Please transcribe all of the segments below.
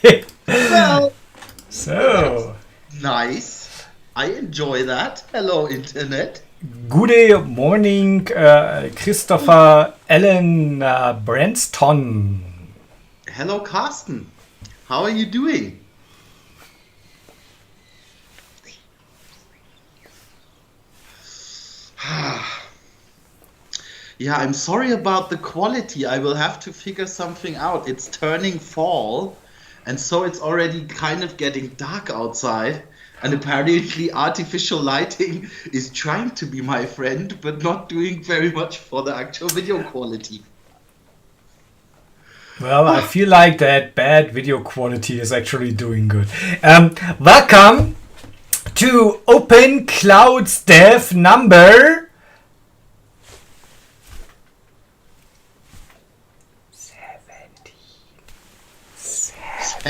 Well, So, nice. I enjoy that. Hello, Internet. good morning, Christopher Allen Branston. Hello, Carsten. How are you doing? Yeah, I'm sorry about the quality. I will have to figure something out. It's turning fall, and so it's already kind of getting dark outside. And apparently, artificial lighting is trying to be my friend, but not doing very much for the actual video quality. Well, I feel like that bad video quality is actually doing good. Welcome to Open Clouds Dev number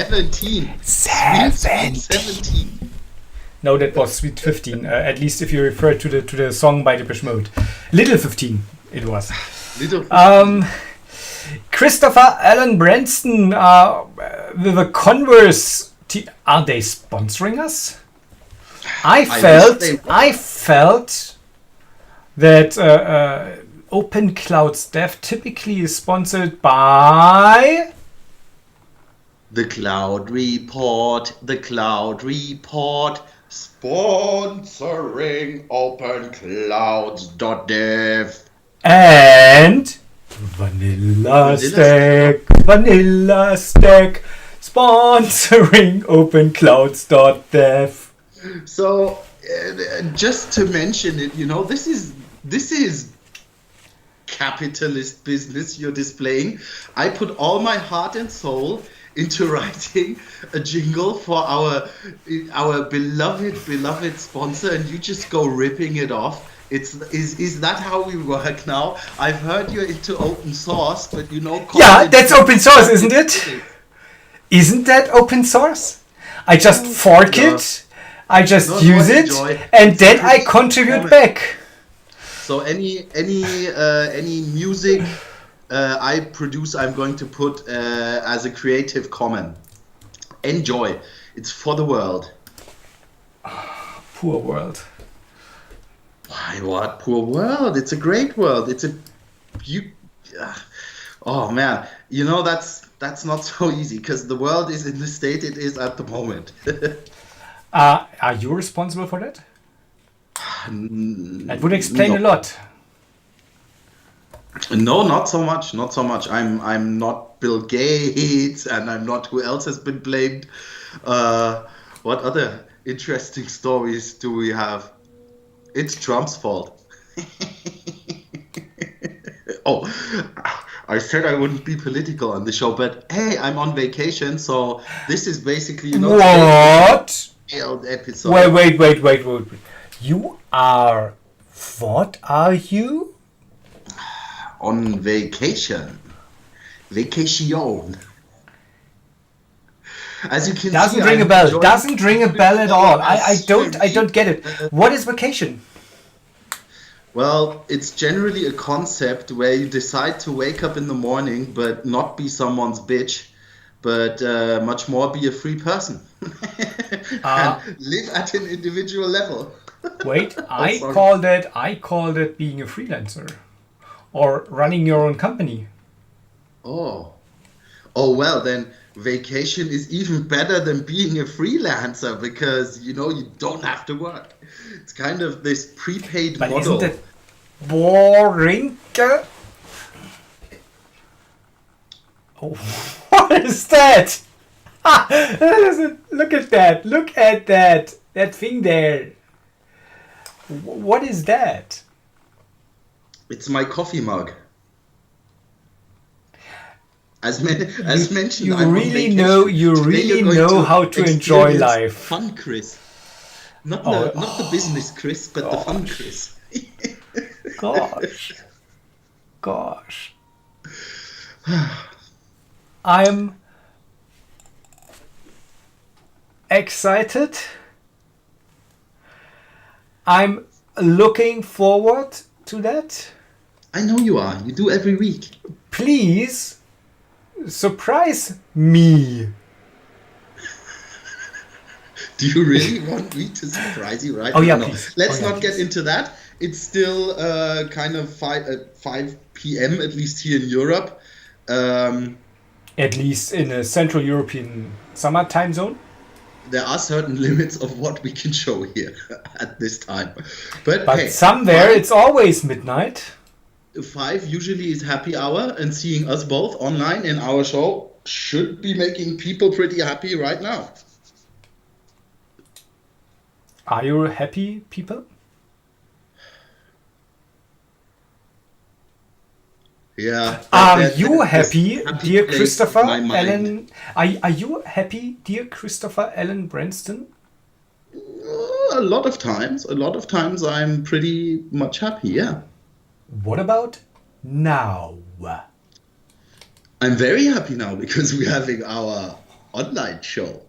17. Sweet, sweet 17. No, that was Sweet 15. At least if you refer to the song by Depeche Mode. Little 15 it was. Little. Christopher Allen Branston with a Converse. Are they sponsoring us? I felt that Open Clouds Dev typically is sponsored by The Cloud Report, sponsoring open clouds.dev. and Vanilla Stack sponsoring Open Clouds.dev. So, just to mention it, this is capitalist business you're displaying. I put all my heart and soul into writing a jingle for our beloved sponsor, and you just go ripping it off. Is that how we work now? I've heard you're into open source, but Yeah, that's open source, isn't it? Isn't that open source? I just fork it, I just use it, and then I contribute back. So any music I produce, I'm going to put as a creative comment. Enjoy. It's for the world. Poor world. Why? What? Poor world? It's a great world. Oh man, that's not so easy because the world is in the state it is at the moment. Are you responsible for that? That would explain a lot. No, not so much. Not so much. I'm not Bill Gates, and I'm not who else has been blamed. What other interesting stories do we have? It's Trump's fault. Oh, I said I wouldn't be political on the show, but hey, I'm on vacation, so this is basically what? Failed episode. Wait. You are. What are you? On vacation. Vacation. As you can Doesn't see, ring a bell. Doesn't ring a bell at all. I don't get it. What is vacation? Well, it's generally a concept where you decide to wake up in the morning, but not be someone's bitch, but much more be a free person and live at an individual level. Wait, I call that being a freelancer or running your own company. Oh, well then. Vacation is even better than being a freelancer because you don't have to work. It's kind of this prepaid But model. isn't it boring? Oh, what is that? Look at that! Look at that! That thing there. What is that? It's my coffee mug. As mentioned, you I'm really on know. vacation. You Today really you're going know to how to enjoy experience life. Fun, Chris. Not the business Chris, but the fun Chris. Gosh. I'm excited. I'm looking forward to that. I know you are. You do every week. Please surprise me. Do you really want me to surprise you right Oh now? yeah, No, please. let's Oh yeah, not get please. into that. It's still kind of 5 p.m., at least here in Europe. Um, At least in a Central European summer time zone. there are certain limits of what we can show here at this time. But But hey, somewhere it's always midnight. 5 usually is happy hour, and seeing us both online in our show should be making people pretty happy right now. Are you happy, people? Yeah, Are you this happy, happy dear place of my Christopher mind. Allen? Are you happy, dear Christopher Allen Branston? A lot of times I'm pretty much happy, yeah. What about now? I'm very happy now because we're having our online show.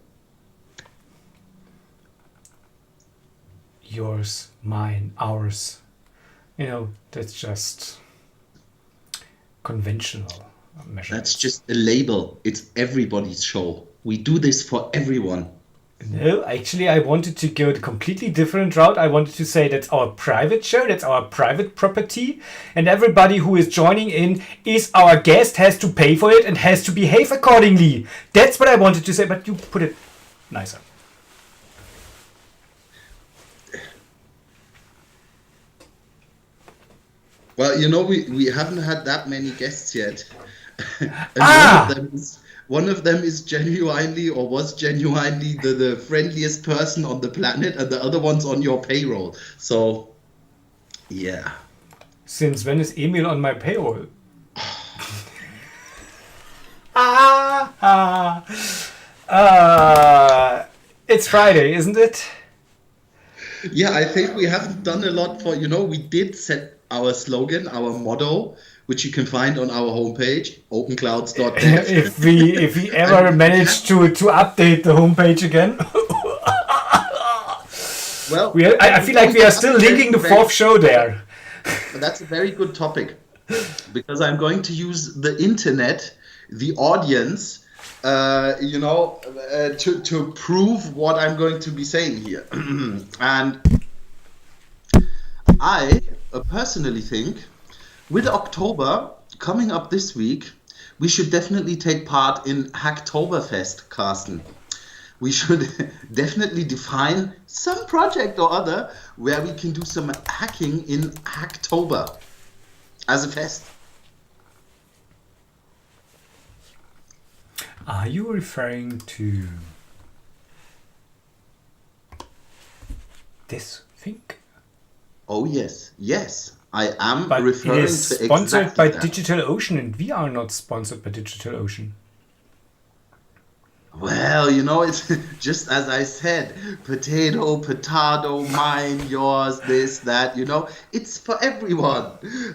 Yours, mine, ours. You know, that's just conventional That's measurements. just a label. It's everybody's show. We do this for everyone. No, actually, I wanted to go the completely different route. I wanted to say that's our private show, that's our private property, and everybody who is joining in is our guest, has to pay for it, and has to behave accordingly. That's what I wanted to say, but you put it nicer. Well, we haven't had that many guests yet. And Ah! one of them is genuinely or was genuinely the friendliest person on the planet, and the other one's on your payroll. So, yeah. Since when is Emil on my payroll? Ah! It's Friday, isn't it? Yeah, I think we haven't done a lot we did set our slogan, our motto, which you can find on our homepage, open.clouds.dev. if we ever And manage to update the homepage again. well, I feel like we are still linking the fourth show there. that's a very good topic because I'm going to use the internet, the audience, to prove what I'm going to be saying here. And I personally think with October coming up this week, we should definitely take part in Hacktoberfest, Carsten. We should definitely define some project or other where we can do some hacking in Hacktober as a fest. Are you referring to this thing? Oh yes, yes, I am But referring it is to sponsored exactly by that. DigitalOcean, and we are not sponsored by DigitalOcean. Well, it's just as I said, potato, mine, yours, this, that, it's for everyone.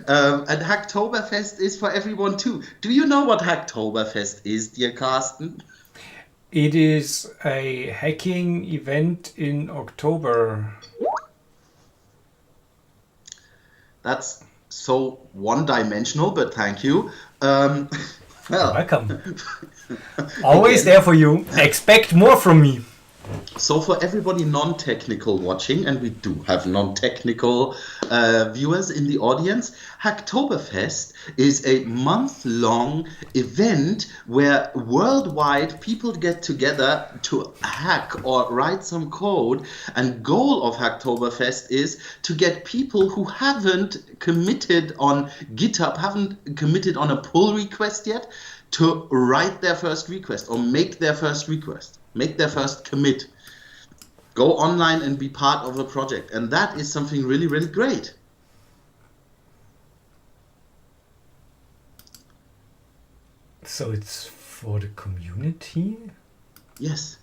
And Hacktoberfest is for everyone too. Do you know what Hacktoberfest is, dear Carsten? It is a hacking event in October. That's so one-dimensional, but thank you. You're Well, welcome. Always again, there for you. Expect more from me. so for everybody non-technical watching, and we do have non-technical viewers in the audience, Hacktoberfest is a month-long event where worldwide people get together to hack or write some code. And goal of Hacktoberfest is to get people who haven't committed on GitHub, haven't committed on a pull request yet, to write their first request or make their first request. Make their first commit. Go online and be part of a project. And that is something really, really great. So it's for the community? Yes,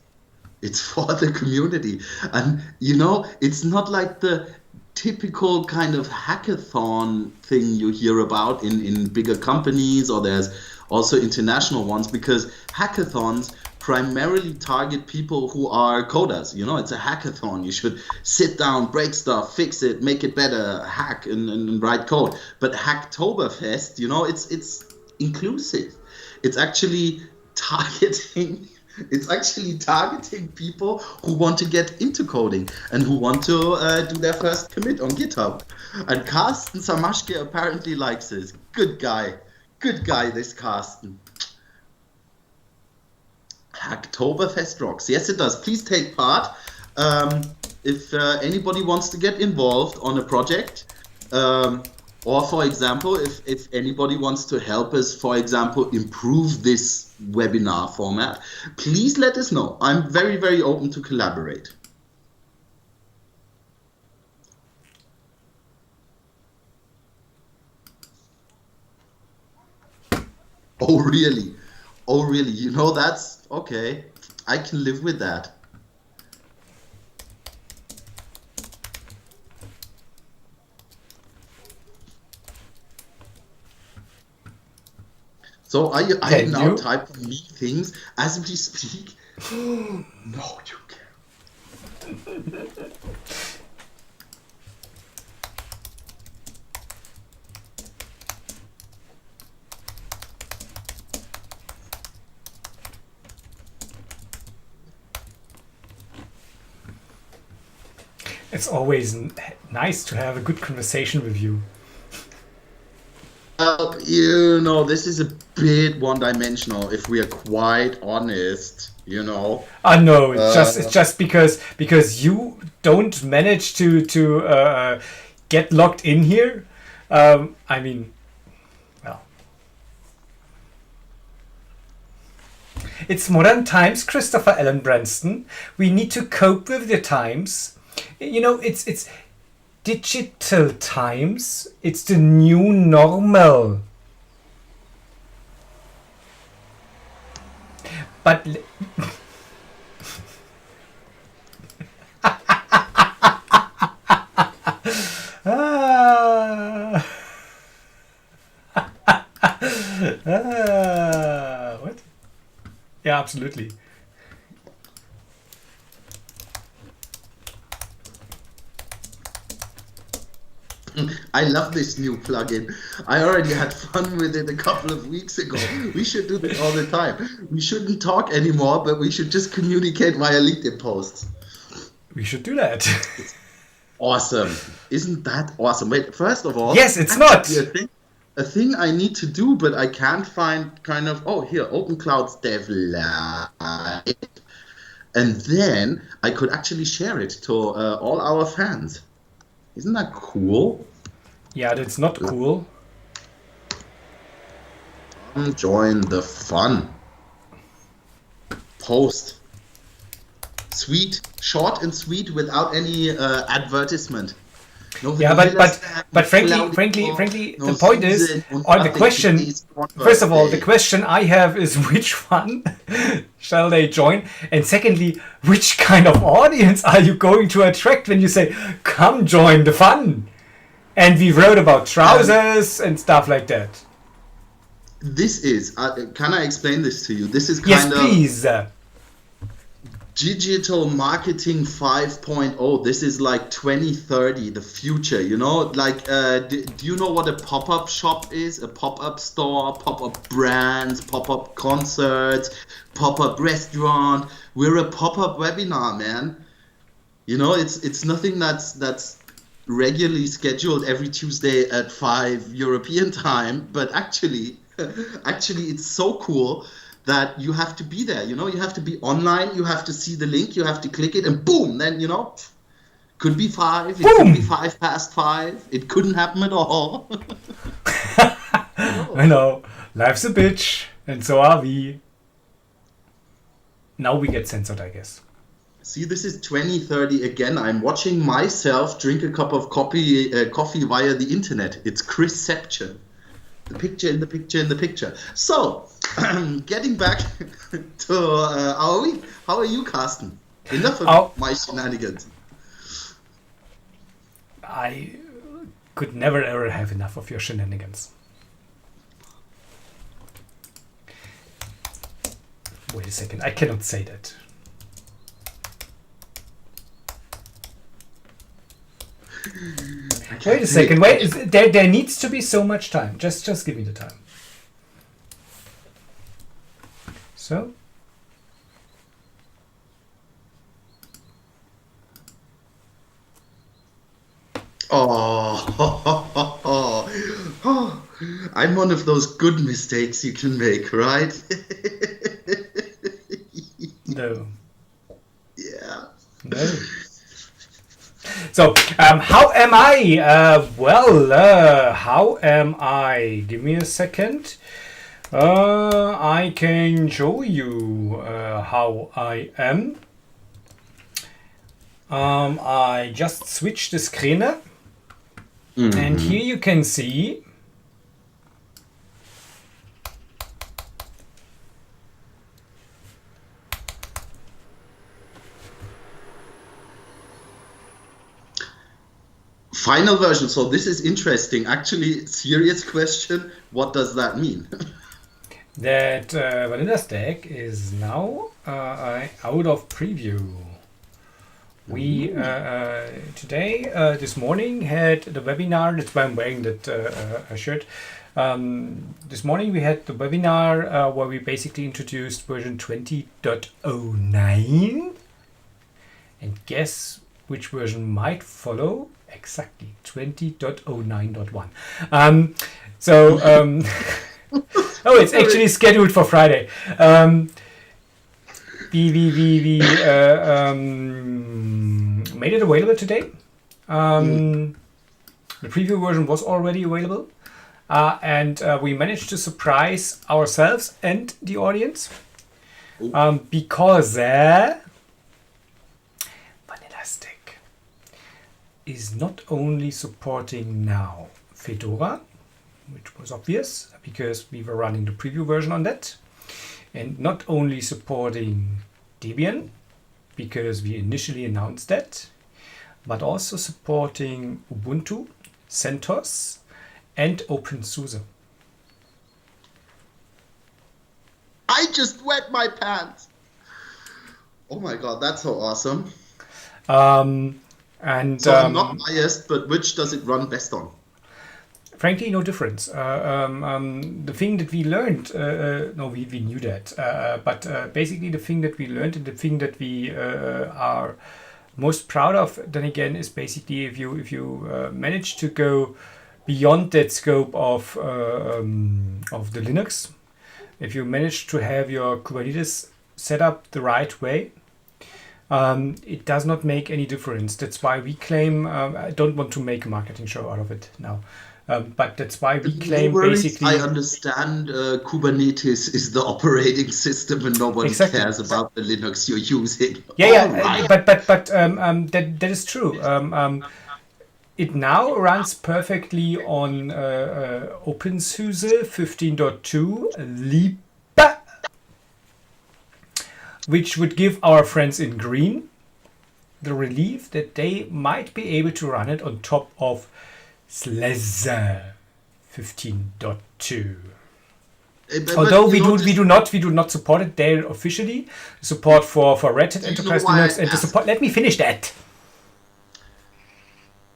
it's for the community. And, it's not like the typical kind of hackathon thing you hear about in bigger companies, or there's also international ones, because hackathons primarily target people who are coders. It's a hackathon. You should sit down, break stuff, fix it, make it better, hack and write code. But Hacktoberfest, it's inclusive. It's actually targeting It's actually targeting people who want to get into coding and who want to do their first commit on GitHub. And Carsten Samashke apparently likes this. Good guy. Good guy, this Carsten. Hacktoberfest rocks. Yes, it does. Please take part. If anybody wants to get involved on a project, or for example, if anybody wants to help us, for example, improve this webinar format, please let us know. I'm very, very open to collaborate. Oh, really? Oh, really? You know, that's okay. I can live with that. So are you now typing me things as we speak? No, you can't. It's always nice to have a good conversation with you. You know, this is a bit one-dimensional, if we are quite honest, you know. No, it's just because you don't manage to get logged in here. I mean, well, it's modern times, Christopher Allen Branston. We need to cope with the times. You know, it's digital times. It's the new normal. But what? Yeah, absolutely. I love this new plugin. I already had fun with it a couple of weeks ago. We should do this all the time. We shouldn't talk anymore, but we should just communicate via LinkedIn posts. We should do that. Awesome. Isn't that awesome? Wait, first of all... Yes, it's not! A thing I need to do, but I can't find kind of... Oh, here, open.clouds.dev live. And then I could actually share it to all our fans. Isn't that cool? Yeah, that's not cool. Join the fun. Post. Sweet, short and sweet, without any advertisement. No, yeah, but frankly, no, the point is, or the question. First of all, the question I have is which one shall they join, and secondly, which kind of audience are you going to attract when you say, "Come join the fun"? And we wrote about trousers and stuff like that. This is. Can I explain this to you? This is kind of. Yes, please. Digital marketing 5.0. This is like 2030, the future, you know? Like, do you know what a pop-up shop is? A pop-up store, pop-up brands, pop-up concerts, pop-up restaurant. We're a pop-up webinar, man. You know, it's nothing that's regularly scheduled every Tuesday at 5 European time, but actually it's so cool that you have to be there, you know, you have to be online, you have to see the link, you have to click it, and boom, then, you know, could be 5, it could be 5:05, it couldn't happen at all. I know, life's a bitch, and so are we. Now we get censored, I guess. See, this is 2030 again. I'm watching myself drink a cup of coffee via the internet. It's Chrisception. The picture in the picture in the picture. So, getting back to our week. How are you, Carsten? Enough of my shenanigans. I could never ever have enough of your shenanigans. Wait a second, I cannot say that. Wait a second, there needs to be so much time. Just give me the time. So, Oh, I'm one of those good mistakes you can make, right? No. Yeah. No. So, how am I? How am I? Give me a second. I can show you how I am. I just switched the screen, and here you can see Final version. So this is interesting. Actually, serious question. What does that mean? that Vanilla Stack is now out of preview. We today, this morning, had the webinar. That's why I'm wearing that shirt. This morning we had the webinar where we basically introduced version 20.09. And guess which version might follow? Exactly, 20.09.1. Oh, it's actually scheduled for Friday. We made it available today. The preview version was already available. And we managed to surprise ourselves and the audience. Because Vanilla Stack is not only supporting now Fedora, which was obvious because we were running the preview version on that, and not only supporting Debian because we initially announced that, but also supporting Ubuntu, CentOS, and OpenSUSE. I just wet my pants. Oh my god, that's so awesome. And So I'm not biased, but which does it run best on? frankly, no difference. The thing that we learned, we knew that, but basically the thing that we learned and the thing that we are most proud of, then again, is basically if you manage to go beyond that scope of the Linux, if you manage to have your Kubernetes set up the right way, it does not make any difference. That's why we claim, I don't want to make a marketing show out of it now, but that's why we claim No worries. basically... I understand Kubernetes is the operating system and nobody Exactly. cares about the Linux you're using. Yeah, but that is true. It now runs perfectly on OpenSUSE 15.2 Lib, which would give our friends in green the relief that they might be able to run it on top of SLES 15.2. Although we do not support it there officially. Support for Red Hat Enterprise Linux and the support. Let me finish that.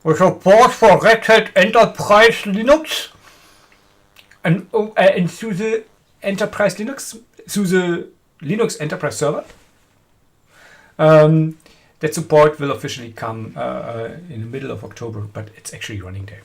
The support for Red Hat Enterprise Linux and SUSE Enterprise Linux, SUSE Linux Enterprise Server. That support will officially come in the middle of October, but it's actually running there.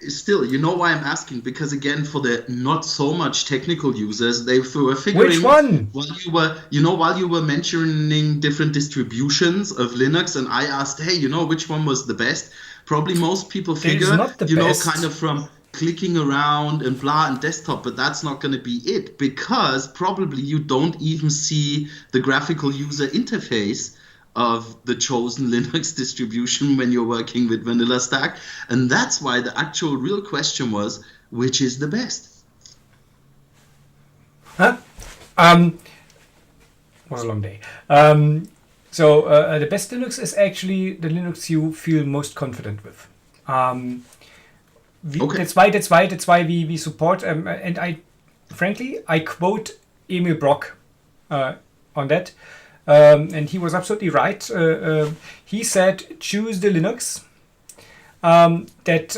Still, you know why I'm asking? Because again, for the not so much technical users, they were figuring. Which one? While you were mentioning different distributions of Linux, and I asked, hey, which one was the best? Probably most people figure, kind of from clicking around and blah and desktop, but that's not going to be it, because probably you don't even see the graphical user interface of the chosen Linux distribution when you're working with Vanilla Stack. And that's why the actual real question was, which is the best? Was a long day. So the best Linux is actually the Linux you feel most confident with. Okay. That's why we support, and I quote Emil Brock on that. And he was absolutely right. He said, choose the Linux that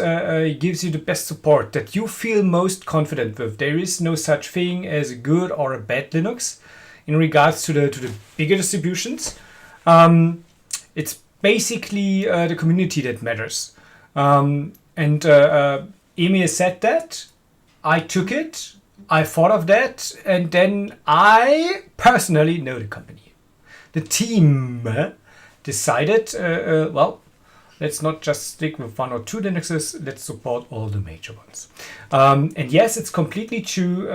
gives you the best support, that you feel most confident with. There is no such thing as a good or a bad Linux in regards to the bigger distributions. It's basically the community that matters. And Emil said that. I took it. I thought of that, and then I personally know the company. The team decided, well, let's not just stick with one or two Linuxes, let's support all the major ones. And yes, it's completely true.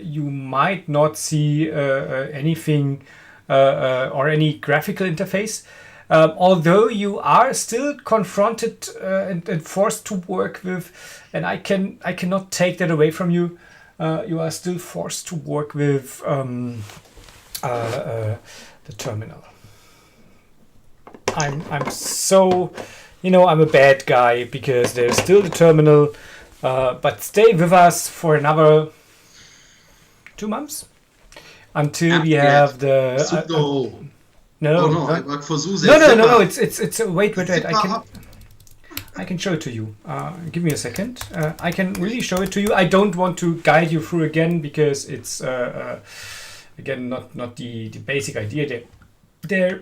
You might not see anything or any graphical interface. Although you are still confronted and forced to work with, and I cannot take that away from you. You are still forced to work with the terminal. I'm so, I'm a bad guy because there's still the terminal, but stay with us for another 2 months until we have the. No, oh no, I work for SUSE. No. It's wait. I can show it to you. Give me a second. I can really show it to you. I don't want to guide you through again because it's again not the basic idea there.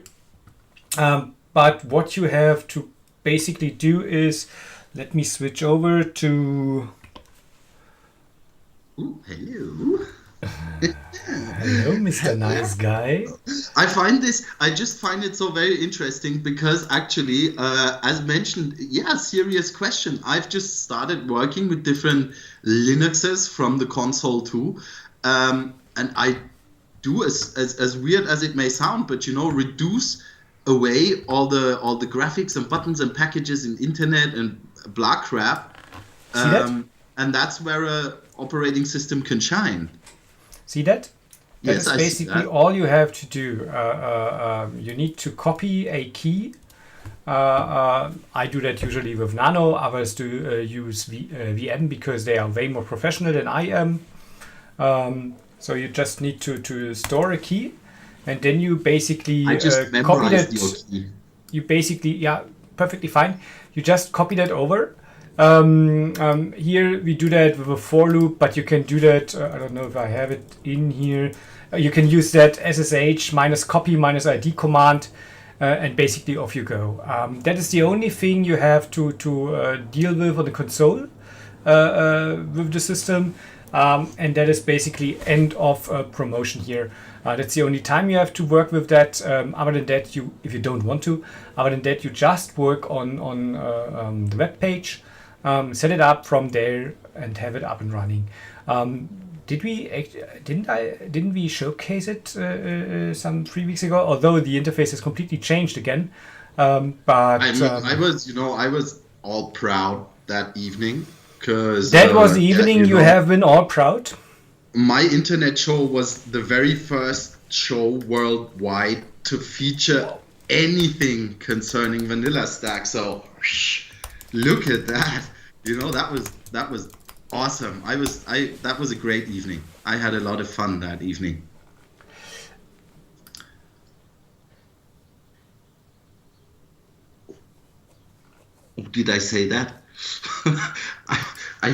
But what you have to basically do is, let me switch over to. Ooh, hello. Hello, Mr. Nice Guy. I just find it so very interesting because actually, as mentioned, serious question. I've just started working with different Linuxes from the console too. And I do, as weird as it may sound, but reduce away all the graphics and buttons and packages and internet and blah crap. See that? And that's where a operating system can shine. See that? Yes, That is basically all you have to do. You need to copy a key. I do that usually with Nano. Others do use VM because they are way more professional than I am. So you just need to store a key, and then you basically copy that. You basically, perfectly fine. You just copy that over. Here we do that with a for loop, but you can do that. I don't know if I have it in here. You can use that SSH -copy -id command, and basically off you go. That is the only thing you have to deal with on the console with the system, and that is basically end of promotion here. That's the only time you have to work with that. Other than that, if you don't want to, other than that, you just work on the web page. Set it up from there and have it up and running. Didn't we showcase it some 3 weeks ago? Although the interface has completely changed again. But I was all proud that evening because that was the evening you have been all proud. My internet show was the very first show worldwide to feature anything concerning Vanilla Stack. So. Look at that! That was awesome. That was a great evening. I had a lot of fun that evening. Did I say that? I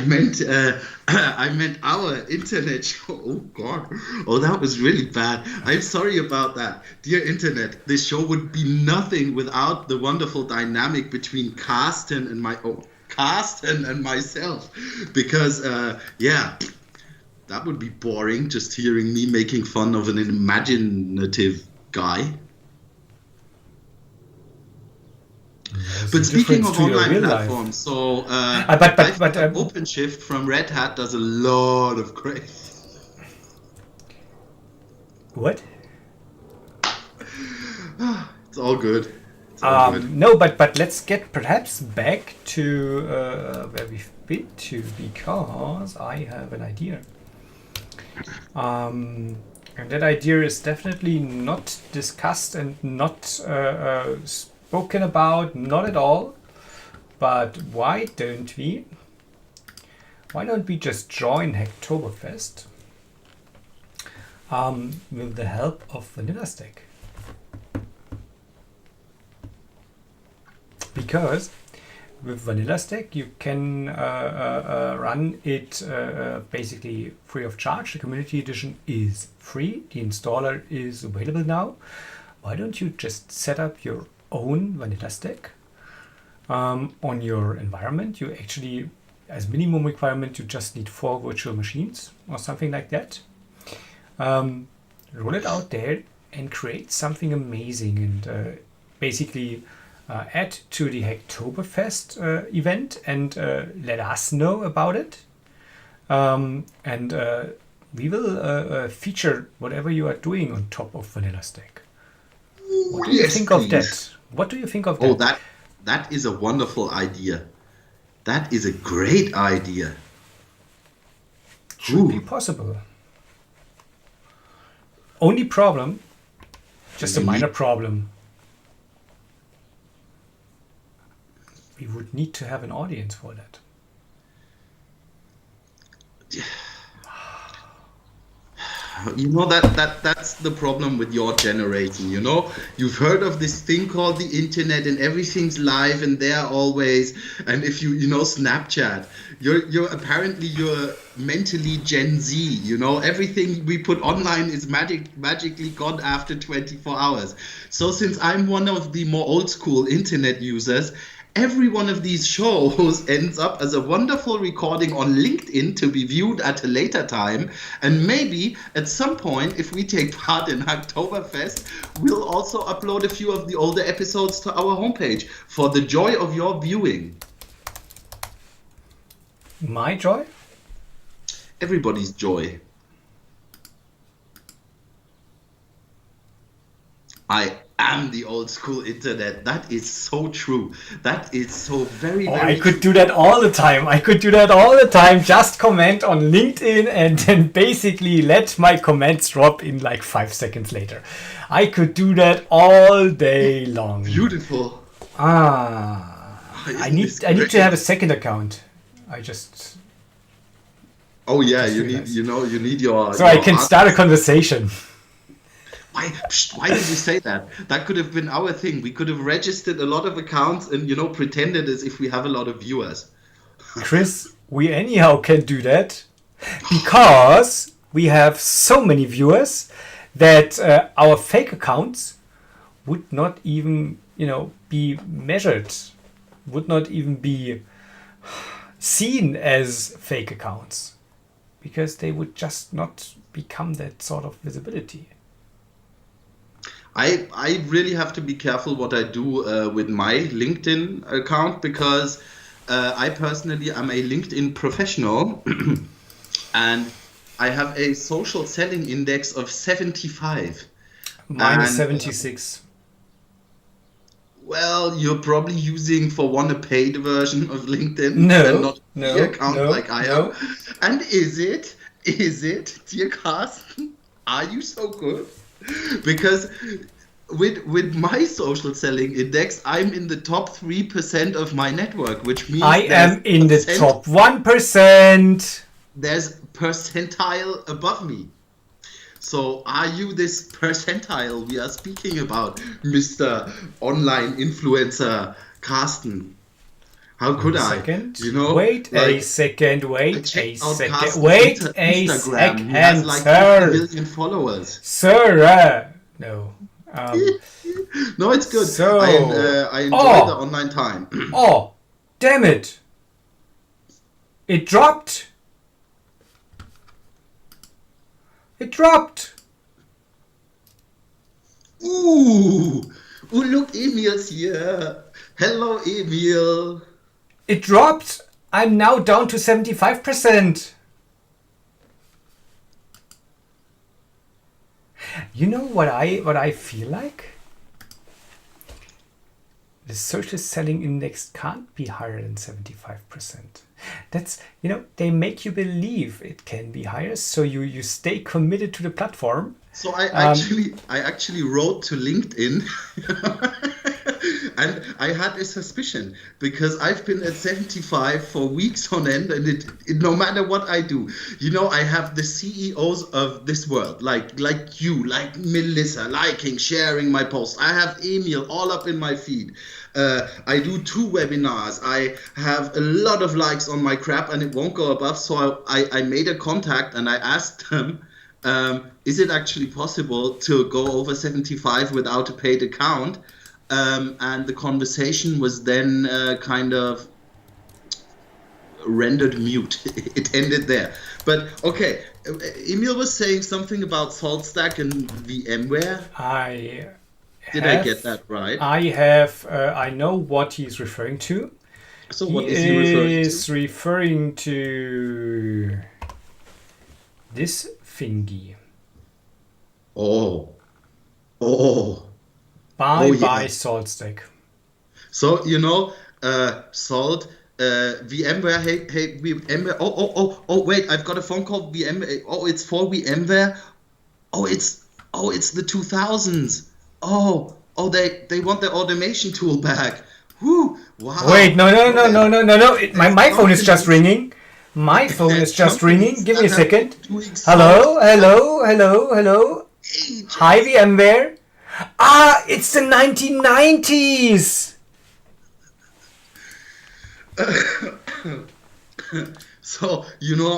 meant our internet show. Oh God! Oh, that was really bad. I'm sorry about that, dear internet. This show would be nothing without the wonderful dynamic between Carsten and myself. Because that would be boring just hearing me making fun of an imaginative guy. But speaking of online platforms, so OpenShift from Red Hat does a lot of great. What? It's all good. No, but let's get perhaps back to where we've been to, because I have an idea. And that idea is definitely not discussed and not spoken about, not at all. But why don't we just join Hacktoberfest with the help of Vanilla Stack? Because with Vanilla Stack you can run it basically free of charge. The community edition is free. The installer is available now. Why don't you just set up your own vanilla stack on your environment. You actually, as minimum requirement, you just need 4 virtual machines or something like that. Roll it out there and create something amazing, and basically add to the Hacktoberfest event, and let us know about it. And we will feature whatever you are doing on top of Vanilla Stack. What do you think of that? What do you think of that? Oh, that is a wonderful idea. That is a great idea. Should be possible. Only problem, just a minor problem. We would need to have an audience for that. You know, that's the problem with your generation. You know, you've heard of this thing called the internet, and everything's live and there always. And if you know Snapchat, you're apparently mentally Gen Z. You know, everything we put online is magically gone after 24 hours. So since I'm one of the more old school internet users, every one of these shows ends up as a wonderful recording on LinkedIn to be viewed at a later time. And maybe at some point, if we take part in Hacktoberfest, we'll also upload a few of the older episodes to our homepage for the joy of your viewing. My joy? Everybody's joy. I am the old school internet. That is so true. That is so very, very I could do that all the time. Just comment on LinkedIn and then basically let my comments drop in like 5 seconds later. I could do that all day long. Beautiful. I need to have a second account. Oh yeah, you need your. So I can start a conversation. Why did you say that? That could have been our thing. We could have registered a lot of accounts and, pretended as if we have a lot of viewers. Chris, we anyhow can do that because we have so many viewers that our fake accounts would not even, be measured, would not even be seen as fake accounts because they would just not become that sort of visibility. I really have to be careful what I do with my LinkedIn account because I personally am a LinkedIn professional and I have a social selling index of 75. Mine is 76. Well, you're probably using for one a paid version of LinkedIn and not the account like I am. And is it, dear Carsten? Are you so good? Because with my social selling index, I'm in the top 3% of my network, which means I am in the top 1%. There's percentile above me. So are you this percentile we are speaking about, Mr. Online Influencer Carsten? How could I? Wait a second. He has like 50 million followers. Sir, no. No, it's good. So, I enjoy the online time. Oh, damn it. It dropped. Ooh, look, Emil's here. Hello, Emil. It dropped. I'm now down to 75%. You know what I feel like? The social selling index can't be higher than 75%. That's, they make you believe it can be higher, so you stay committed to the platform. So I actually wrote to LinkedIn and I had a suspicion because I've been at 75 for weeks on end, and it no matter what I do, I have the CEOs of this world, like you, like Melissa, liking, sharing my posts. I have Emil all up in my feed. I do 2 webinars. I have a lot of likes on my crap and it won't go above. So I made a contact and I asked them, is it actually possible to go over 75 without a paid account? and the conversation was then kind of rendered mute. It ended there. But okay, Emil was saying something about SaltStack and VMware. I Did I get that right? I know what he's referring to. So He what is he referring is to? referring to this thingy. Oh, oh, oh By yeah. SaltStack. So Salt, VMware. Hey, hey, VMware. Oh. Wait, I've got a phone call. VMware. Oh, it's for VMware. Oh, it's the 2000s. They want their automation tool back. Whoo! Wait, Wow. no. As My phone is just companies, ringing. My phone is as just ringing. companies Give me that a have been second. doing salt Hello, for hello. Hi, ages. VMware. Ah, it's the 1990s. So,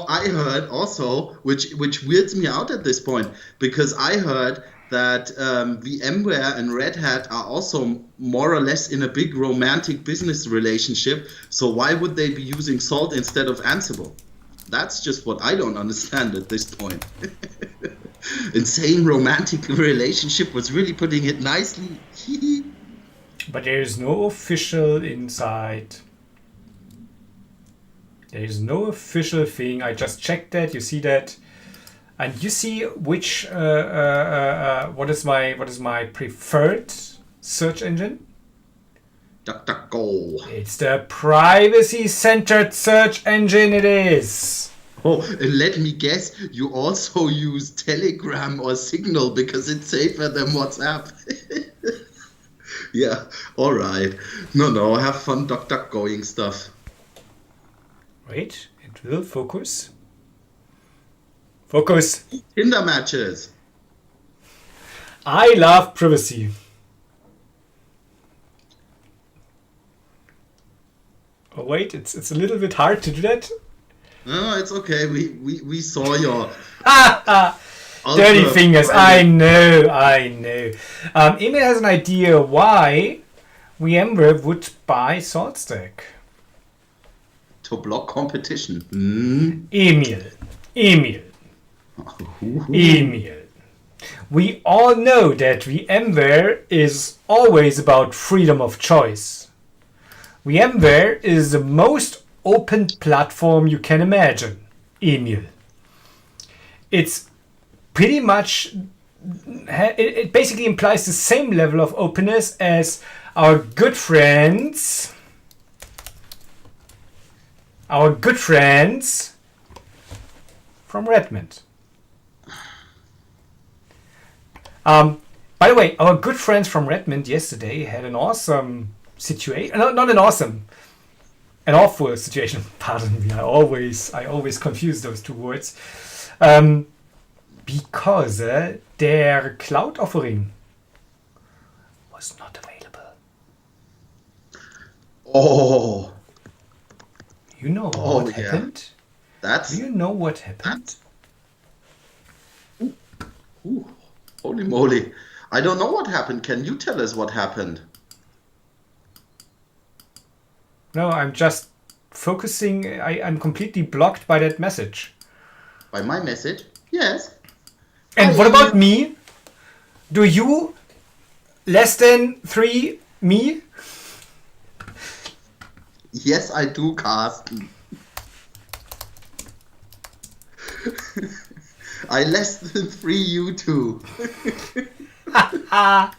I heard also, which weirds me out at this point, because I heard that VMware and Red Hat are also more or less in a big romantic business relationship. So why would they be using Salt instead of Ansible? That's just what I don't understand at this point. And saying romantic relationship was really putting it nicely. But there is no official inside. There is no official thing. I just checked that. You see that, and you see which what is my preferred search engine? DuckDuckGo. It's the privacy-centered search engine. It is. Oh, and let me guess, you also use Telegram or Signal because it's safer than WhatsApp. Yeah, all right. No, have fun DuckDuckGoing stuff. Wait, it will focus. Focus. Tinder matches. I love privacy. Oh wait, it's a little bit hard to do that. No, it's okay. We saw your Dirty ultra fingers. I private know. Emil has an idea why VMware would buy SaltStack. to block competition. Hmm. Emil. We all know that VMware is always about freedom of choice. VMware is the most open platform you can imagine, Emil. It's pretty much, it basically implies the same level of openness as our good friends from Redmond. By the way, our good friends from Redmond yesterday had an awesome situation. No, not an awesome, an awful situation. Pardon me. I always confuse those two words. Because their cloud offering was not available. Oh, You know oh what yeah. happened? Do That's you know what happened? ooh, holy moly. I don't know what happened. Can you tell us what happened? No, I'm just focusing. I'm completely blocked by that message. By my message? Yes. Hi, And what Emil. about me? Do you less than 3 me? Yes, I do, Carsten. I less than 3 you too. Let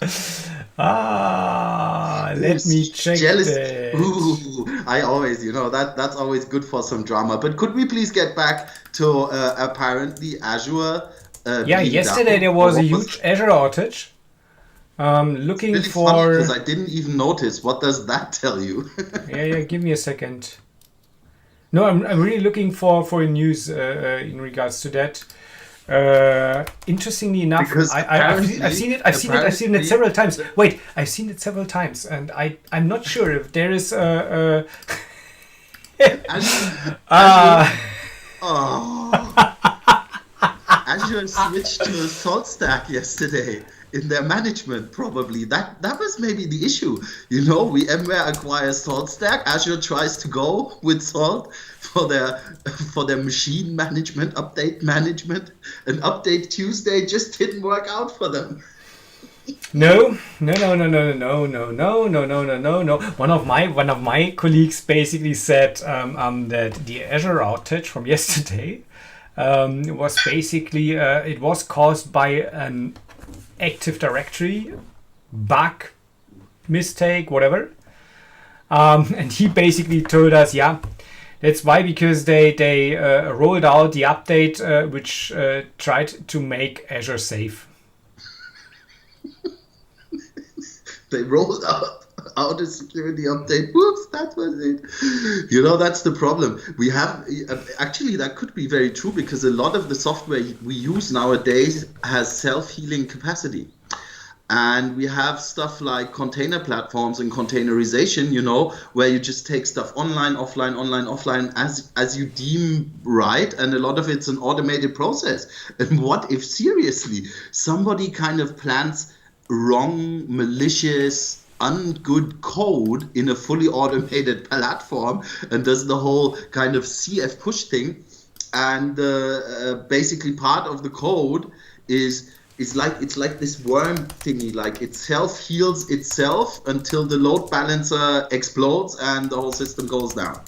me check Jealous. that. Ooh, I always, that's always good for some drama. But could we please get back to apparently Azure Yeah, being yesterday down? there Or was a what was huge Azure outage. It's Looking really funny because for. I didn't even notice. What does that tell you? Yeah, give me a second. No, I'm really looking for news in regards to that. Interestingly enough, Because I've seen it. I've seen it several times. the- Wait, I've seen it several times, and I'm not sure if there is Azure, uh, oh, Azure switched to a salt stack yesterday. in their management. Probably that was maybe the issue. VMware acquires SaltStack. Azure tries to go with Salt for their machine management, update management, and Update Tuesday just didn't work out for them. No. One of my colleagues basically said that the Azure outage from yesterday was basically it was caused by an Active Directory bug, mistake, whatever. And he basically told us, yeah, that's why, because they rolled out the update which tried to make Azure safe. They rolled out a security update. Whoops, that was it. That's the problem. We have actually, that could be very true, because a lot of the software we use nowadays has self-healing capacity. And we have stuff like container platforms and containerization, where you just take stuff online, offline, as you deem right. And a lot of it's an automated process. And what if seriously somebody kind of plants wrong, malicious, ungood code in a fully automated platform and does the whole kind of CF push thing, and basically part of the code is like this worm thingy, like it self heals itself until the load balancer explodes and the whole system goes down.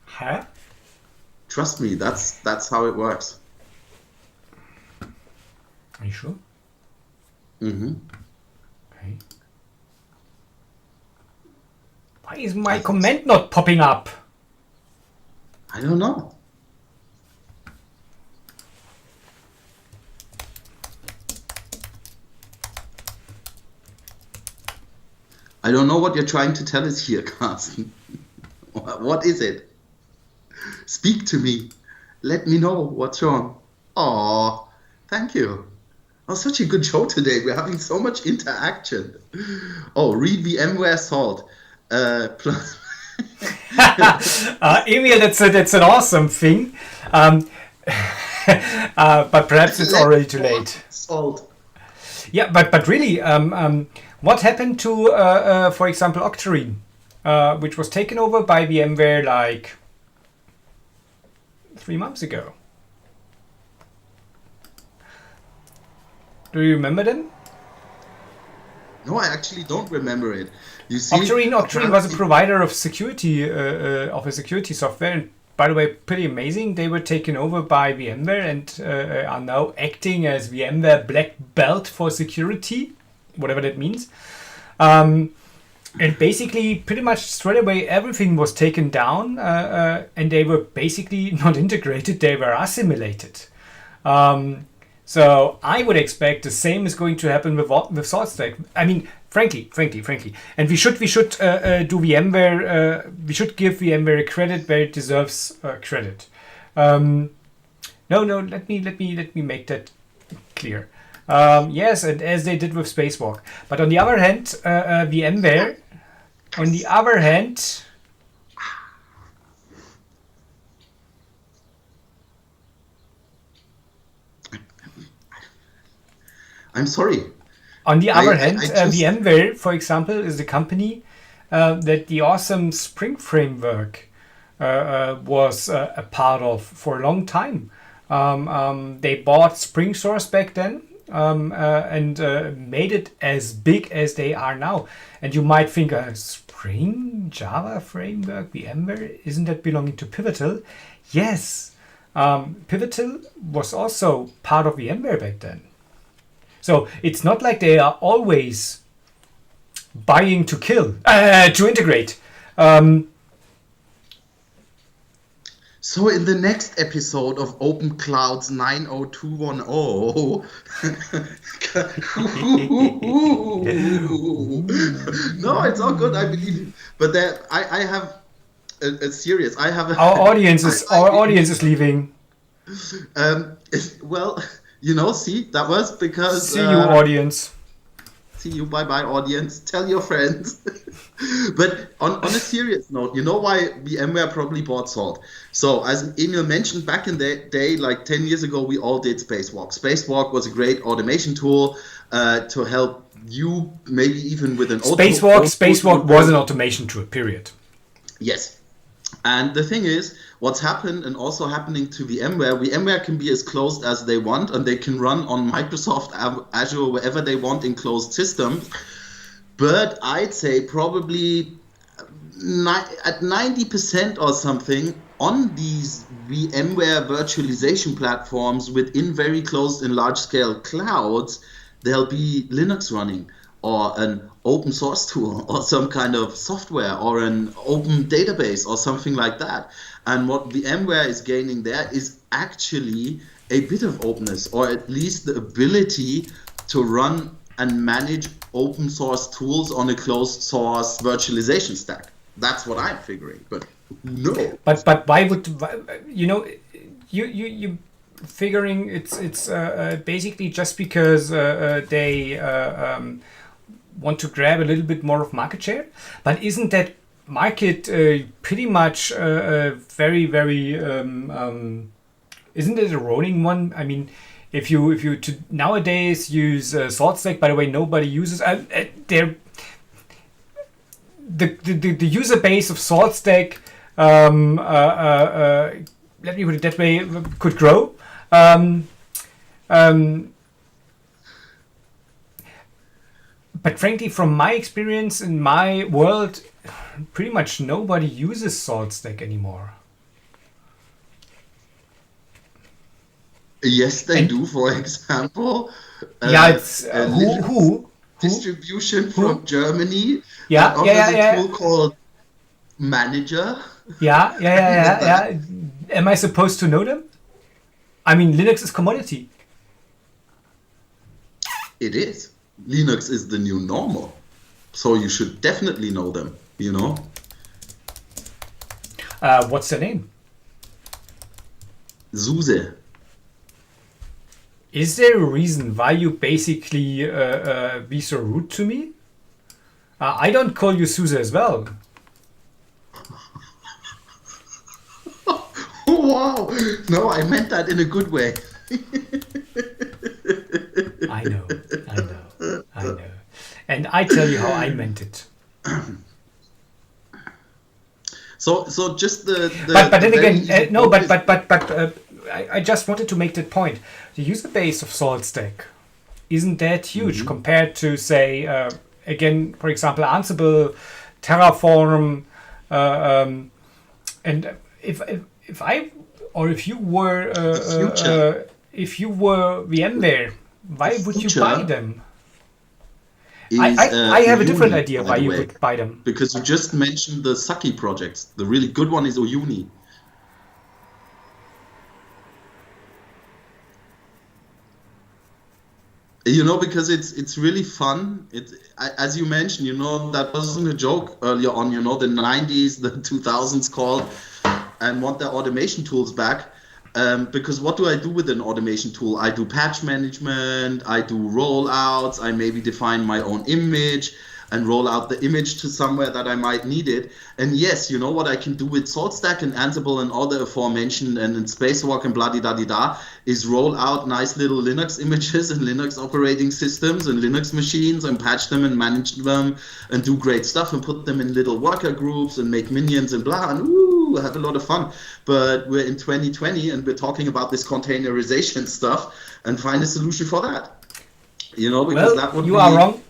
Huh? Trust me, that's how it works. Are you sure? Mm-hmm. Okay. Why is my comment not popping up? I don't know. I don't know what you're trying to tell us here, Carsten. What is it? Speak to me. Let me know what's wrong. Aw, thank you. Oh, such a good show today. We're having so much interaction. Oh, read VMware Salt. Plus. Emil, that's an awesome thing. But perhaps it's already too late. Salt. Yeah, but really, what happened to, for example, Octarine, which was taken over by VMware like 3 months ago? Do you remember them? No, I actually don't remember it. You see, Octarine was a provider of security software, and by the way, pretty amazing. They were taken over by VMware and are now acting as VMware Black Belt for security, whatever that means. And basically, pretty much straight away, everything was taken down, and they were basically not integrated; they were assimilated. So I would expect the same is going to happen with SaltStack. I mean, frankly, and we should do VMware. We should give VMware credit where it deserves credit. No. Let me make that clear. Yes, and as they did with Spacewalk. But on the other hand, VMware. On the other hand. I'm sorry. On the other hand, VMware, for example, is the company that the awesome Spring framework was a part of for a long time. They bought Spring Source back then and made it as big as they are now. And you might think, Spring, Java framework, VMware, isn't that belonging to Pivotal? Yes, Pivotal was also part of VMware back then. So it's not like they are always buying to kill, to integrate. So in the next episode of Open Clouds 90210, no, it's all good. I believe you. But there, I have a serious. I have our audience is leaving. Well. See, that was because... See you, audience. See you. Bye bye, audience. Tell your friends. But on a serious note, you know why VMware probably bought Salt? So, as Emil mentioned, back in the day, like 10 years ago, we all did Spacewalk. Spacewalk was a great automation tool to help you, maybe even with an Spacewalk was an automation tool, period. Yes. And the thing is, what's happened and also happening to VMware can be as closed as they want, and they can run on Microsoft Azure wherever they want in closed systems. But I'd say probably at 90% or something on these VMware virtualization platforms within very closed and large-scale clouds, there'll be Linux running, or an open source tool, or some kind of software, or an open database, or something like that. And what VMware is gaining there is actually a bit of openness, or at least the ability to run and manage open source tools on a closed source virtualization stack. That's what I'm figuring, but no. But why would you figuring it's basically just because they want to grab a little bit more of market share? But isn't that market pretty much very isn't it a rolling one? I mean, if you nowadays use SaltStack, by the way, nobody uses the user base of SaltStack. Let me put it that way, could grow. But frankly, from my experience in my world, pretty much nobody uses SaltStack anymore. Yes, they do. For example, it's who distribution from Germany. Yeah, that offers a tool called Manager. Yeah. Am I supposed to know them? I mean, Linux is commodity. It is. Linux is the new normal, so you should definitely know them. You know. What's their name? SUSE. Is there a reason why you basically be so rude to me? I don't call you SUSE as well. Wow! No, I meant that in a good way. I know. And I tell you how I meant it. So just the but then again, I just wanted to make that point. The user base of SaltStack isn't that huge compared to, say, again, for example, Ansible, Terraform, and if you were VMware, why would you buy them? I have a different idea why you would buy them. Because you just mentioned the sucky projects. The really good one is Uyuni. You know, because it's really fun. As you mentioned, you know, that wasn't a joke earlier on. You know, the 90s, the 2000s called and want their automation tools back. Because what do I do with an automation tool? I do patch management, I do rollouts, I maybe define my own image and roll out the image to somewhere that I might need it. And yes, you know what I can do with SaltStack and Ansible and all the aforementioned and in Spacewalk and blah-di-da-di-da is roll out nice little Linux images and Linux operating systems and Linux machines and patch them and manage them and do great stuff and put them in little worker groups and make minions and blah, and have a lot of fun. But we're in 2020 and we're talking about this containerization stuff and find a solution for that. You know, because that would you are wrong.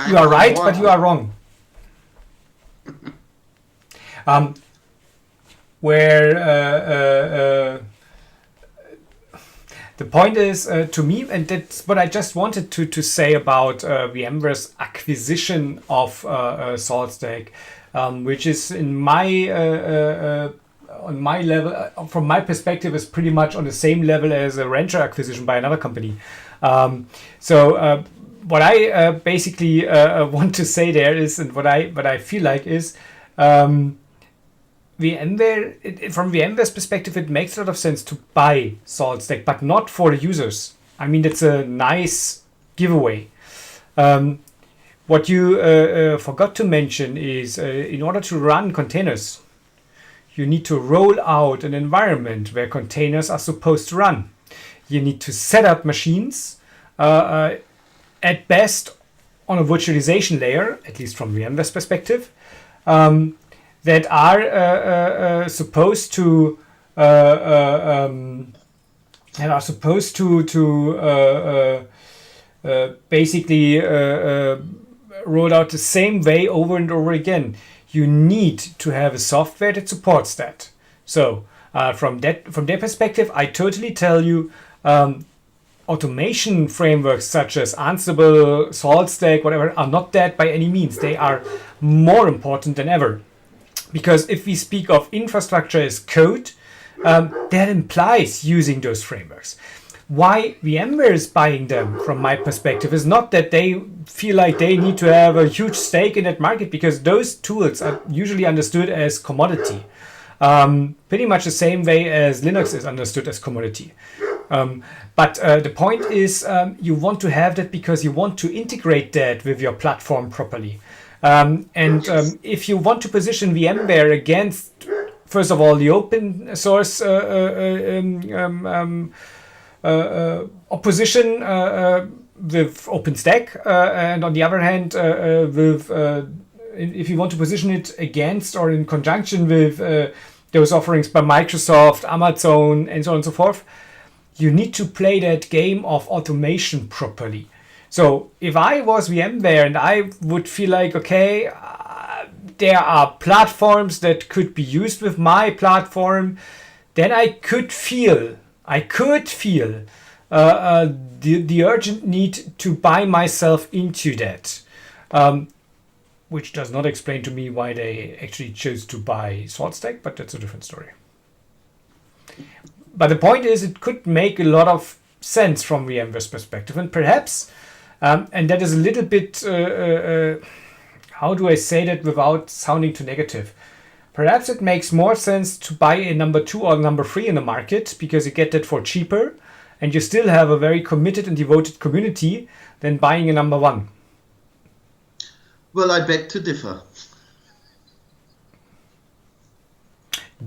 You are right, but you are wrong. The point is, to me, and that's what I just wanted to say about VMware's acquisition of SaltStack, which is in my on my level, from my perspective, is pretty much on the same level as a Rancher acquisition by another company. What I basically want to say there is, and what I feel like is, VMware, from VMware's perspective, it makes a lot of sense to buy SaltStack, but not for the users. I mean, that's a nice giveaway. What you forgot to mention is in order to run containers, you need to roll out an environment where containers are supposed to run. You need to set up machines, at best on a virtualization layer, at least from VMware's perspective, that are supposed to basically roll out the same way over and over again. You need to have a software that supports that. So from their perspective, I totally tell you, automation frameworks such as Ansible, SaltStack, whatever, are not that by any means. They are more important than ever. Because if we speak of infrastructure as code, that implies using those frameworks. Why VMware is buying them, from my perspective, is not that they feel like they need to have a huge stake in that market, because those tools are usually understood as commodity. Pretty much the same way as Linux is understood as commodity. But the point is, you want to have that because you want to integrate that with your platform properly. If you want to position VMware against, first of all, the open source opposition with OpenStack, and on the other hand, if you want to position it against or in conjunction with those offerings by Microsoft, Amazon, and so on and so forth, you need to play that game of automation properly. So if I was VMware and I would feel like, okay, there are platforms that could be used with my platform, then I could feel the urgent need to buy myself into that. Which does not explain to me why they actually chose to buy SaltStack, but that's a different story. But the point is, it could make a lot of sense from VMware's perspective, and perhaps, and that is a little bit, how do I say that without sounding too negative? Perhaps it makes more sense to buy a number 2 or number 3 in the market, because you get that for cheaper, and you still have a very committed and devoted community, than buying a number 1. Well, I beg to differ.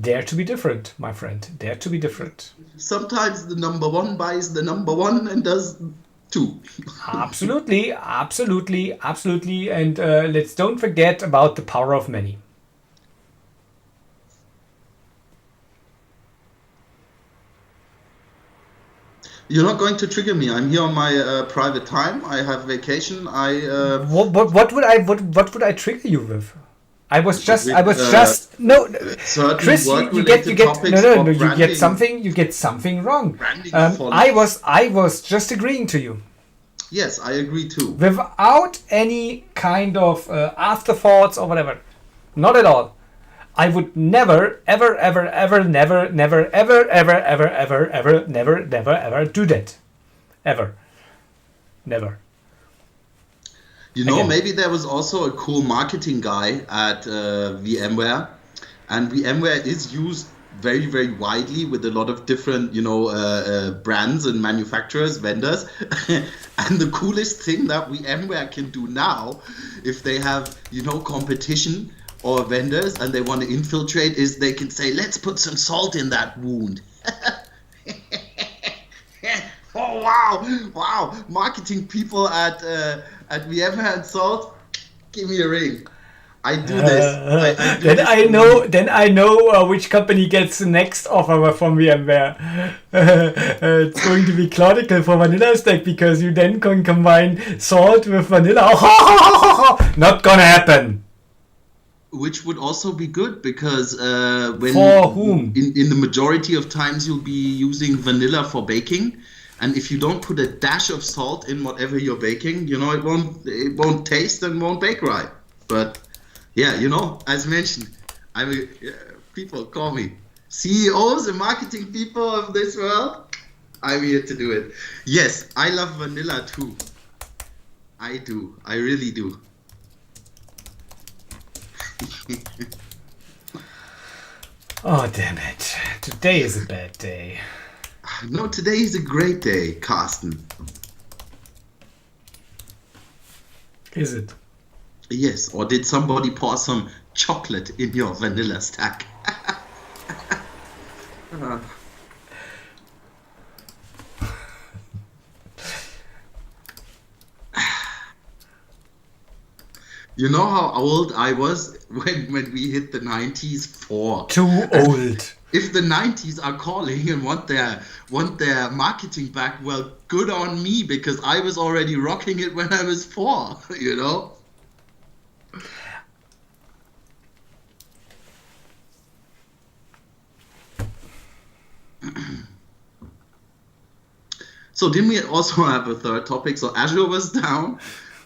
Dare to be different, my friend. Dare to be different. Sometimes the number 1 buys the number 1 and does 2. Absolutely. And let's don't forget about the power of many. You're not going to trigger me. I'm here on my private time. I have vacation. What would I trigger you with? I was just no, Chris. You get something wrong. I was just agreeing to you. Yes, I agree too. Without any kind of afterthoughts or whatever. Not at all. I would never, ever do that. Ever. Never. You know, maybe there was also a cool marketing guy at VMware, and VMware is used very, very widely with a lot of different, brands and manufacturers, vendors. And the coolest thing that VMware can do now, if they have, competition or vendors and they want to infiltrate, is they can say, let's put some salt in that wound. Oh, wow. Marketing people at VMware and Salt, give me a ring. I do this. Then I know which company gets the next offer from VMware. It's going to be Cloudical for Vanilla Stack, because you then can combine Salt with Vanilla. Not gonna happen. Which would also be good, because when for whom? In the majority of times you'll be using vanilla for baking, and if you don't put a dash of salt in whatever you're baking, it won't taste and won't bake right. But yeah, as mentioned, people call me CEOs and marketing people of this world. I'm here to do it. Yes, I love vanilla too. I do. I really do. Oh, damn it. Today is a bad day. No, today is a great day, Carsten. Is it? Yes, or did somebody pour some chocolate in your vanilla stack? Uh, You know how old I was when we hit the 90s? Four. Too And old. if the 90s are calling and want their marketing back, well, good on me because I was already rocking it when I was four, you know? So didn't we also have a third topic? So Azure was down.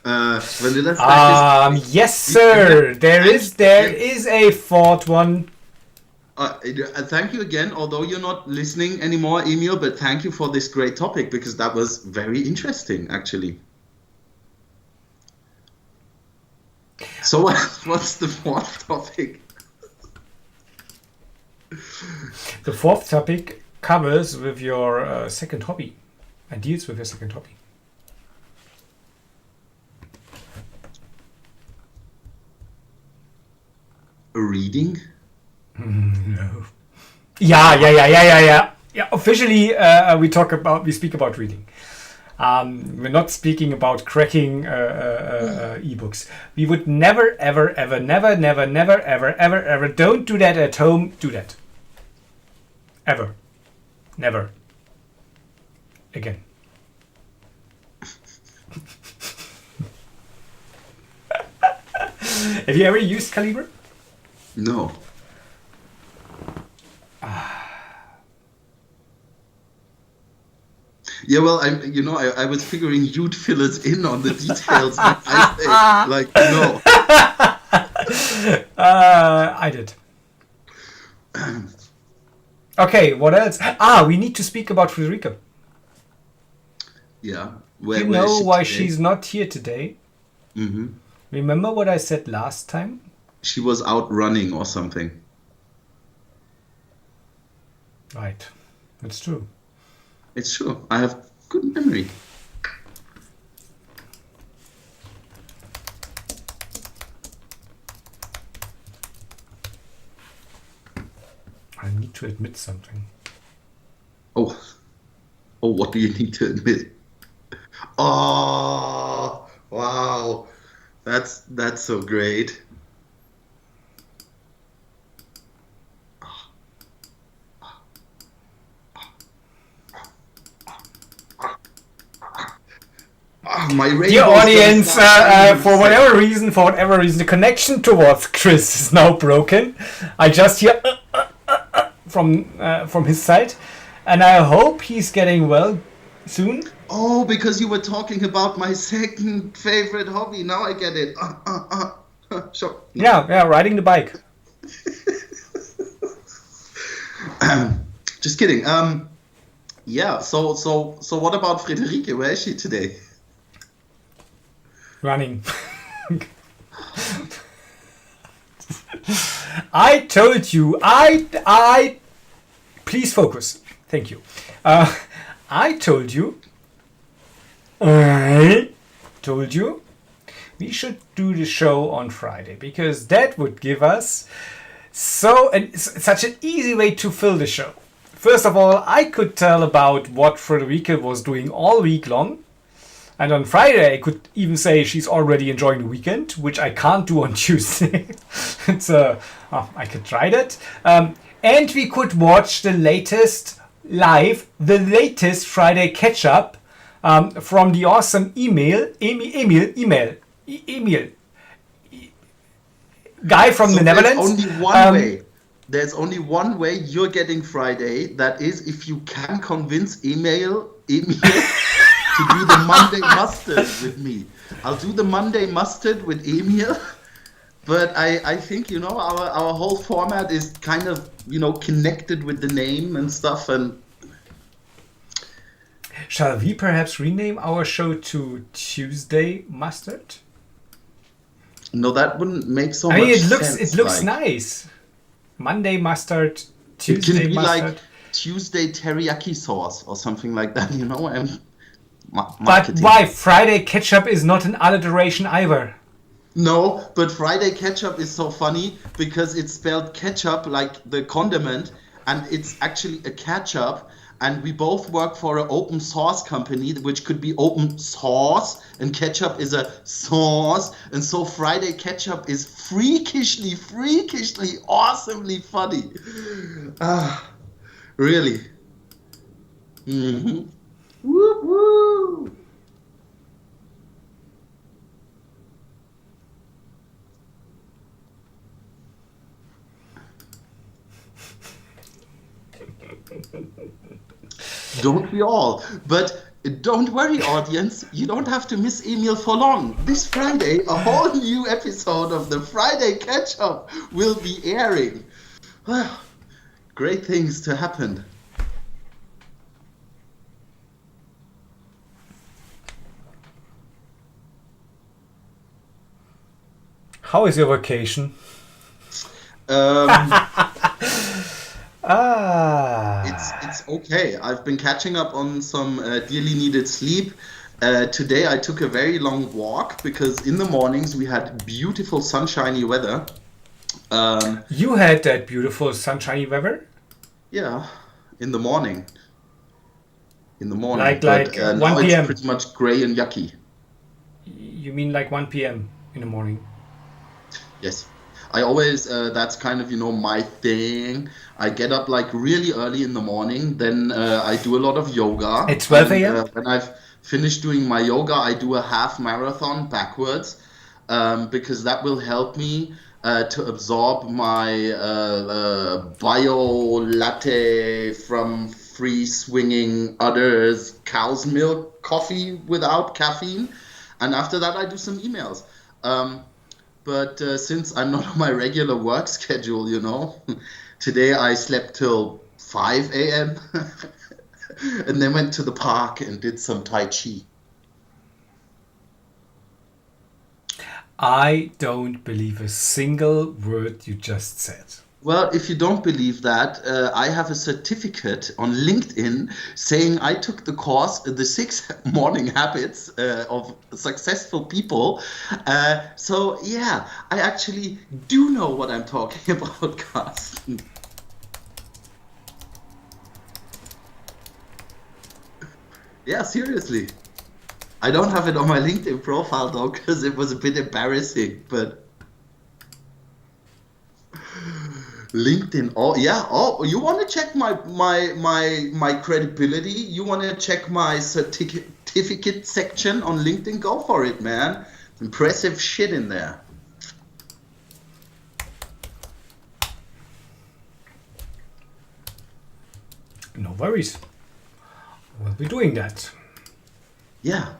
Vanilla Stack is Yes, again. sir. There Thank is you there again. is a fourth one. Thank you again. Although you're not listening anymore, Emil, but thank you for this great topic because that was very interesting, actually. So what's the fourth topic? The fourth topic covers with your second hobby and deals with your second hobby. Reading? No. Yeah. Yeah. Officially, we speak about reading. We're not speaking about cracking ebooks. We would never, ever, ever, never, never, never, ever, ever, ever. Don't do that at home. Do that. Ever. Never. Again. Have you ever used Calibre? No. Yeah, well, I was figuring you'd fill us in on the details when I say, like, no. I did. Okay, what else? We need to speak about Frederica. Yeah. You Where is know she why today? she's not here today? Hmm. Remember what I said last time? She was out running or something. Right. That's true. It's true. I have good memory. I need to admit something. Oh, what do you need to admit? Oh, wow. That's so great. My Dear rainbow's gonna audience, start shining in a for second. whatever reason, the connection towards Chris is now broken. I just hear from his side, and I hope he's getting well soon. Oh, because you were talking about my second favorite hobby. Now I get it. Sure. No. Yeah, riding the bike. Just kidding. Yeah. So what about Friederike? Where is she today? Running. I told you. I. Please focus. Thank you. I told you. I told you. We should do the show on Friday because that would give us such an easy way to fill the show. First of all, I could tell about what Frederica was doing all week long. And on Friday, I could even say she's already enjoying the weekend, which I can't do on Tuesday. I could try that. And we could watch the latest Friday catch up from the awesome Emil guy from the So there's Netherlands. only one way. There's only one way you're getting Friday. That is if you can convince Emil to do the Monday mustard with me. I'll do the Monday mustard with Emil. But I think, our whole format is kind of, connected with the name and stuff. And Shall we perhaps rename our show to Tuesday Mustard? no, that wouldn't make so I mean, much it sense. looks Like, nice. Monday Mustard, it Tuesday can be Mustard. like Tuesday teriyaki sauce or something like that, and But marketing. why Friday ketchup is not an alliteration either? No, but Friday ketchup is so funny because it's spelled ketchup like the condiment, and it's actually a ketchup. And we both work for an open source company, which could be open source, and ketchup is a sauce. And so Friday ketchup is freakishly, awesomely funny. Ah, really. Hmm. Woo woo. Don't we all? But don't worry, audience. You don't have to miss Emil for long. This Friday, a whole new episode of the Friday Catch Up will be airing. Great things to happen. How is your vacation? Um, Ah. it's okay. I've been catching up on some dearly needed sleep. Today I took a very long walk because in the mornings we had beautiful sunshiny weather. Um, You had that beautiful sunshiny weather? yeah, in the morning, Like but like now 1 it's p.m. pretty much gray and yucky. You mean like 1 p.m. in the morning? Yes. I always, that's kind of, my thing. I get up like really early in the morning, then I do a lot of yoga. At 12 And a.m.? when I've finished doing my yoga, I do a half marathon backwards because that will help me to absorb my bio latte from free swinging others cow's milk coffee without caffeine. And after that, I do some emails. Um, but since I'm not on my regular work schedule, today I slept till 5 a.m. and then went to the park and did some Tai Chi. I don't believe a single word you just said. Well, if you don't believe that, I have a certificate on LinkedIn saying I took the course, the 6 morning habits of successful people. So, yeah, I actually do know what I'm talking about, Carsten. Yeah, seriously. I don't have it on my LinkedIn profile though, because it was a bit embarrassing. But LinkedIn, oh yeah, oh, you want to check my credibility? You want to check my certificate section on LinkedIn? Go for it, man. Impressive shit in there. No worries. We'll be doing that. Yeah.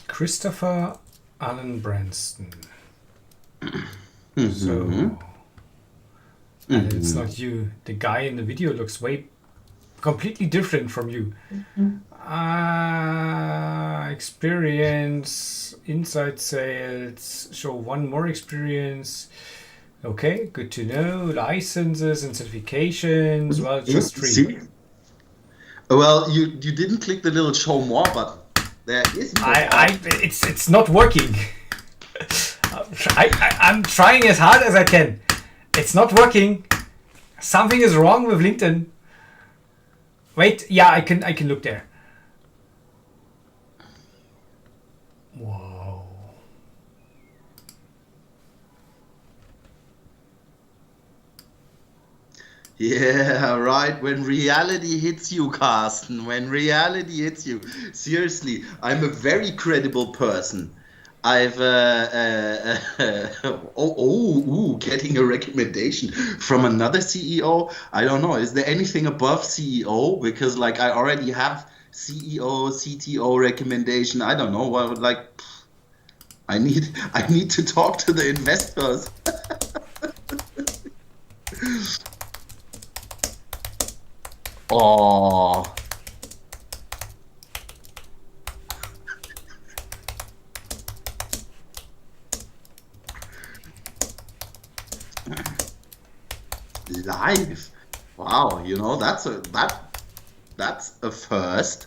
Christopher Allen Branston. Hmm. So, and it's not you. The guy in the video looks way completely different from you. Experience, inside sales, show one more experience. Okay, good to know. Licenses and certifications. Well, just three. See? Well, you didn't click the little show more button. There is more. It's not working. I'm trying as hard as I can. It's not working. Something is wrong with LinkedIn. Wait, yeah, I can look there. Whoa. Yeah, right. When reality hits you, Carsten, when reality hits you. Seriously, I'm a very credible person. I've getting a recommendation from another CEO. I don't know. Is there anything above CEO? Because like I already have CEO, CTO recommendation. I don't know. What would like I need to talk to the investors. Oh. Live. Wow, that's a first.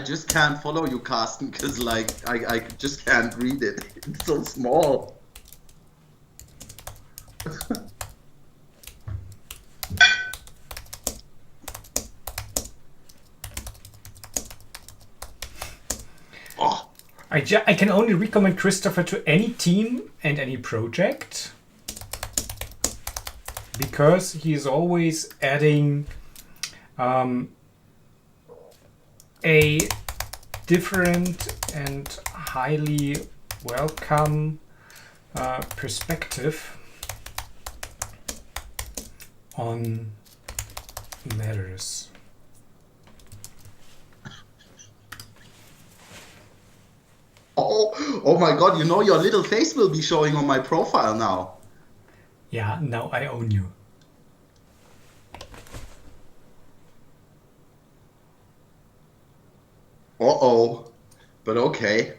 just can't follow you, Carsten, because like I just can't read it. It's so small. Oh, I can only recommend Christopher to any team and any project because he is always adding a different and highly welcome perspective on matters. oh my God! You know your little face will be showing on my profile now. Yeah, now I own you. Uh-oh. But okay.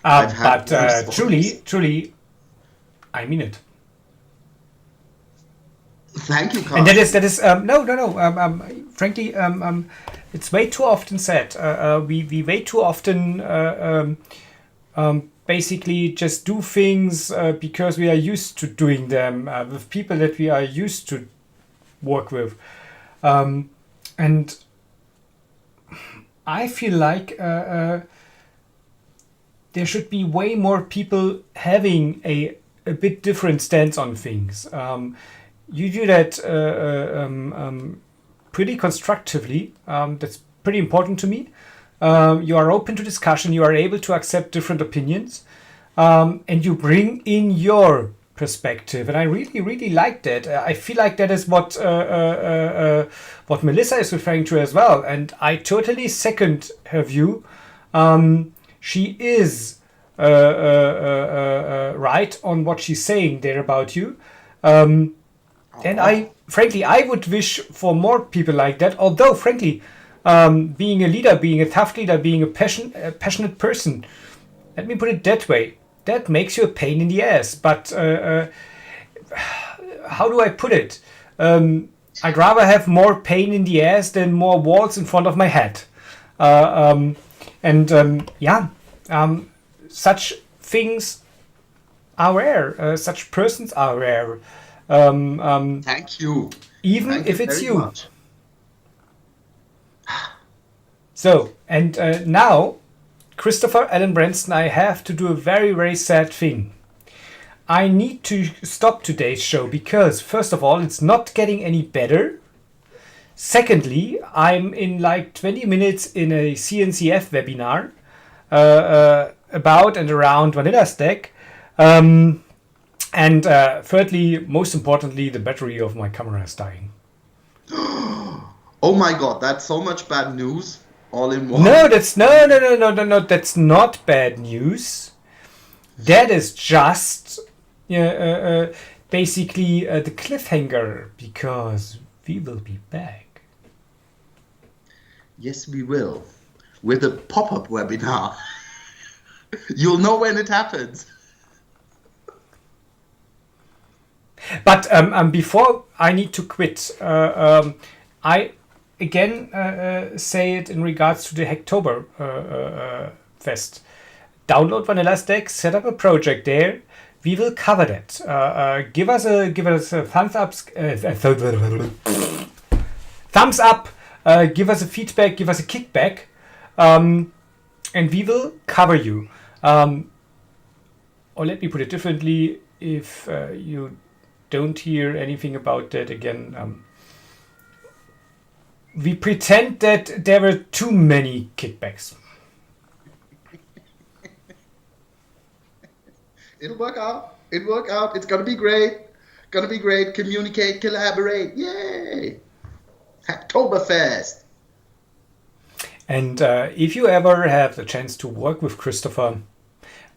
I've had But worse orders. truly, I mean it. Thank you, And Carsten. that is no. Frankly, it's way too often said. We way too often basically just do things because we are used to doing them with people that we are used to work with, and I feel like there should be way more people having a bit different stance on things. You do that pretty constructively. That's pretty important to me. You are open to discussion. You are able to accept different opinions, and you bring in your perspective. And I really like that. I feel like that is what Melissa is referring to as well. And I totally second her view. She is right on what she's saying there about you. And I would wish for more people like that. Although, frankly, being a leader, being a tough leader, being a passionate person, let me put it that way, that makes you a pain in the ass. But how do I put it? I'd rather have more pain in the ass than more walls in front of my head. Such things are rare. Such persons are rare. Thank you. Even Thank if you it's very you. much. So, and now, Christopher, Alan Branston, I have to do a very sad thing. I need to stop today's show because, first of all, it's not getting any better. Secondly, I'm in like 20 minutes in a CNCF webinar about and around Vanilla Stack. And thirdly, most importantly, the battery of my camera is dying. Oh my God, that's so much bad news all in one. No, that's no. That's not bad news. That is just basically the cliffhanger because we will be back. Yes, we will. With a pop-up webinar. You'll know when it happens. But before I need to quit, I again say it in regards to the Hacktober Fest. Download Vanilla Stack, set up a project there. We will cover that. Give us a thumbs up. Thumbs up. Give us a feedback. Give us a kickback, and we will cover you. Or let me put it differently: if you don't hear anything about that again, we pretend that there were too many kickbacks. It'll work out. It'll work out. It's gonna be great. Gonna be great. Communicate, collaborate. Yay! Hacktoberfest. And if you ever have the chance to work with Christopher,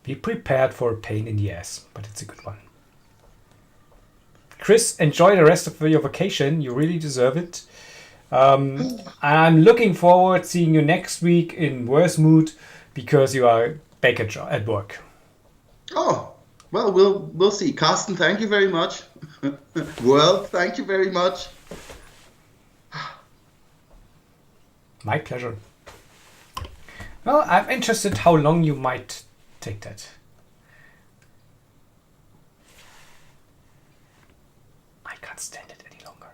be prepared for a pain in the ass, but it's a good one. Chris, enjoy the rest of your vacation. You really deserve it. I'm looking forward to seeing you next week in worse mood because you are back at work. Oh, well, we'll see. Carsten, thank you very much. Well, thank you very much. My pleasure. Well, I'm interested how long you might take that. I can't stand it any longer.